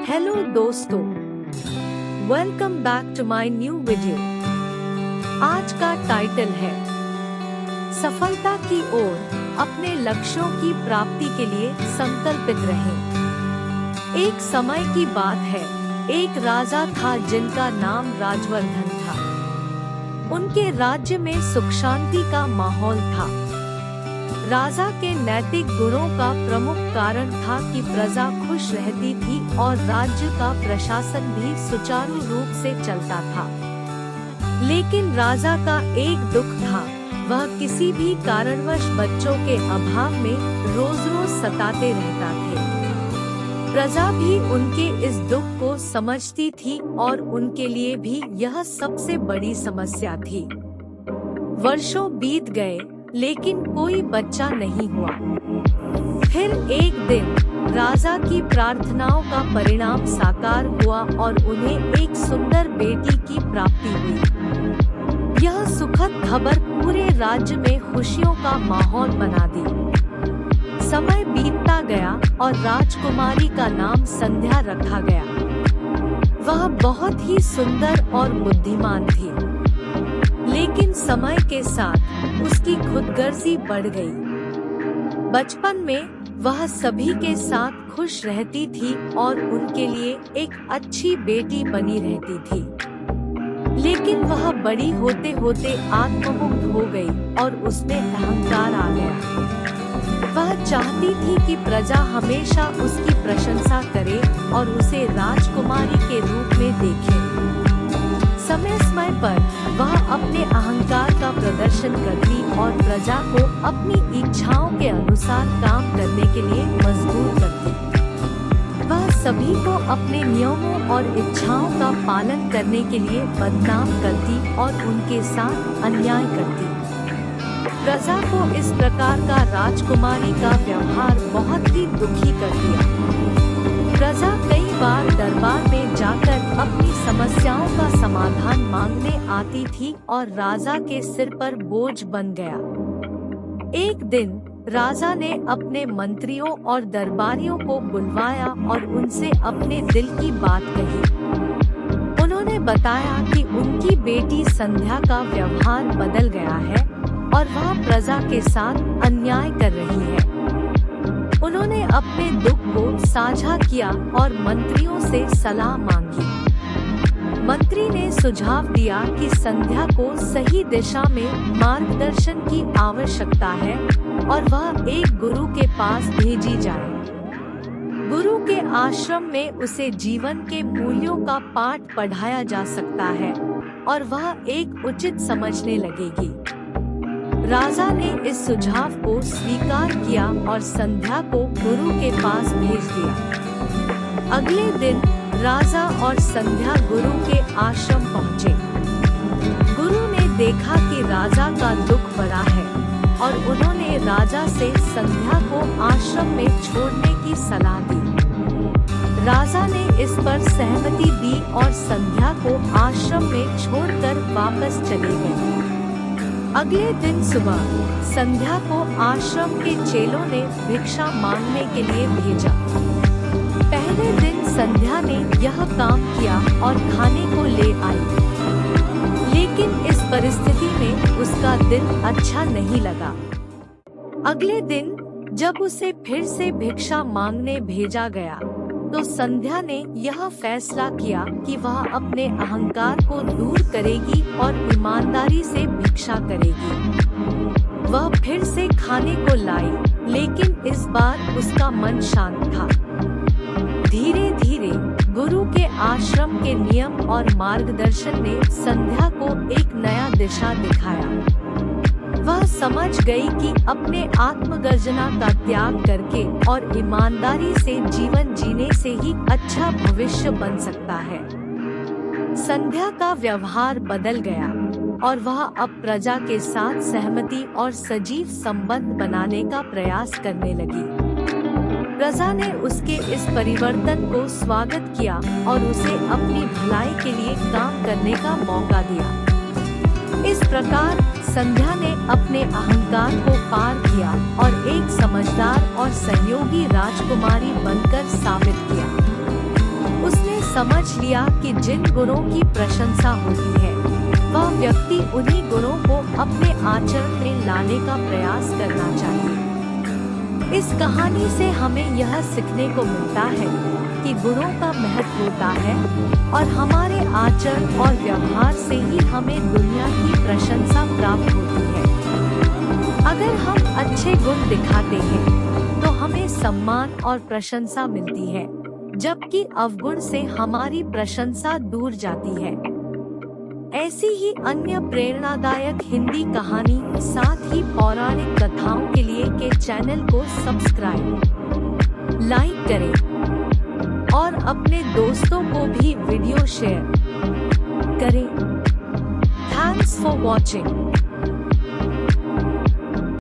Hello दोस्तों, welcome back to my new video. आज का टाइटल है सफलता की ओर अपने लक्ष्यों की प्राप्ति के लिए संकल्पित रहें। एक समय की बात है, एक राजा था जिनका नाम राजवर्धन था। उनके राज्य में सुख शांति का माहौल था। राजा के नैतिक गुणों का प्रमुख कारण था कि प्रजा खुश रहती थी और राज्य का प्रशासन भी सुचारू रूप से चलता था। लेकिन राजा का एक दुख था, वह किसी भी कारणवश बच्चों के अभाव में रोज रोज सताते रहता थे। प्रजा भी उनके इस दुख को समझती थी और उनके लिए भी यह सबसे बड़ी समस्या थी। वर्षों बीत गए लेकिन कोई बच्चा नहीं हुआ। फिर एक दिन राजा की प्रार्थनाओं का परिणाम साकार हुआ और उन्हें एक सुंदर बेटी की प्राप्ति हुई। यह सुखद खबर पूरे राज्य में खुशियों का माहौल बना दी। समय बीतता गया और राजकुमारी का नाम संध्या रखा गया। वह बहुत ही सुंदर और बुद्धिमान थी, लेकिन समय के साथ उसकी खुदगर्जी बढ़ गई। बचपन में वह सभी के साथ खुश रहती थी और उनके लिए एक अच्छी बेटी बनी रहती थी। लेकिन वह बड़ी होते होते आत्ममुक्त हो गई और उसमें अहंकार आ गया। वह चाहती थी कि प्रजा हमेशा उसकी प्रशंसा करे और उसे राजकुमारी के रूप में देखे। समय समय पर वह अपने अहंकार का प्रदर्शन करती और प्रजा को अपनी इच्छाओं के अनुसार काम करने के लिए मजबूर करती। वह सभी को अपने नियमों और इच्छाओं का पालन करने के लिए बदनाम करती और उनके साथ अन्याय करती। प्रजा को इस प्रकार का राजकुमारी का व्यवहार बहुत ही दुखी कर दिया। प्रजा कई बार दरबार में जाकर अपनी समस्याओं का समाधान मांगने आती थी और राजा के सिर पर बोझ बन गया। एक दिन राजा ने अपने मंत्रियों और दरबारियों को बुलवाया और उनसे अपने दिल की बात कही। उन्होंने बताया कि उनकी बेटी संध्या का व्यवहार बदल गया है और वह प्रजा के साथ अन्याय कर रही है। उन्होंने अपने दुख को साझा किया और मंत्रियों से सलाह मांगी। मंत्री ने सुझाव दिया कि संध्या को सही दिशा में मार्गदर्शन की आवश्यकता है और वह एक गुरु के पास भेजी जाए। गुरु के आश्रम में उसे जीवन के मूल्यों का पाठ पढ़ाया जा सकता है और वह एक उचित समझने लगेगी। राजा ने इस सुझाव को स्वीकार किया और संध्या को गुरु के पास भेज दिया। अगले दिन राजा और संध्या गुरु के आश्रम पहुँचे। गुरु ने देखा कि राजा का दुख बड़ा है और उन्होंने राजा से संध्या को आश्रम में छोड़ने की सलाह दी। राजा ने इस पर सहमति दी और संध्या को आश्रम में छोड़कर वापस चले गए। अगले दिन सुबह संध्या को आश्रम के चेलों ने भिक्षा मांगने के लिए भेजा। पहले दिन संध्या ने यह काम किया और खाने को ले आई, लेकिन इस परिस्थिति में उसका दिल अच्छा नहीं लगा। अगले दिन जब उसे फिर से भिक्षा मांगने भेजा गया तो संध्या ने यह फैसला किया कि वह अपने अहंकार को दूर करेगी और ईमानदारी से भिक्षा करेगी। वह फिर से खाने को लाई, लेकिन इस बार उसका मन शांत था। धीरे धीरे गुरु के आश्रम के नियम और मार्गदर्शन ने संध्या को एक नया दिशा दिखाया। वह समझ गई कि अपने आत्मगर्जना का त्याग करके और ईमानदारी से जीवन जीने से ही अच्छा भविष्य बन सकता है। संध्या का व्यवहार बदल गया और वह अब प्रजा के साथ सहमति और सजीव संबंध बनाने का प्रयास करने लगी। प्रजा ने उसके इस परिवर्तन को स्वागत किया और उसे अपनी भलाई के लिए काम करने का मौका दिया। इस प्रकार संध्या ने अपने अहंकार को पार किया और एक समझदार और सहयोगी राजकुमारी बनकर साबित किया। समझ लिया कि जिन गुणों की प्रशंसा होती है वह व्यक्ति उन्हीं गुणों को अपने आचरण में लाने का प्रयास करना चाहिए। इस कहानी से हमें यह सीखने को मिलता है कि गुणों का महत्व होता है और हमारे आचरण और व्यवहार से ही हमें दुनिया की प्रशंसा प्राप्त होती है। अगर हम अच्छे गुण दिखाते हैं तो हमें सम्मान और प्रशंसा मिलती है, जबकि अवगुण से हमारी प्रशंसा दूर जाती है। ऐसी ही अन्य प्रेरणादायक हिंदी कहानी साथ ही पौराणिक कथाओं के लिए के चैनल को सब्सक्राइब, लाइक करें और अपने दोस्तों को भी वीडियो शेयर करें। Thanks for watching.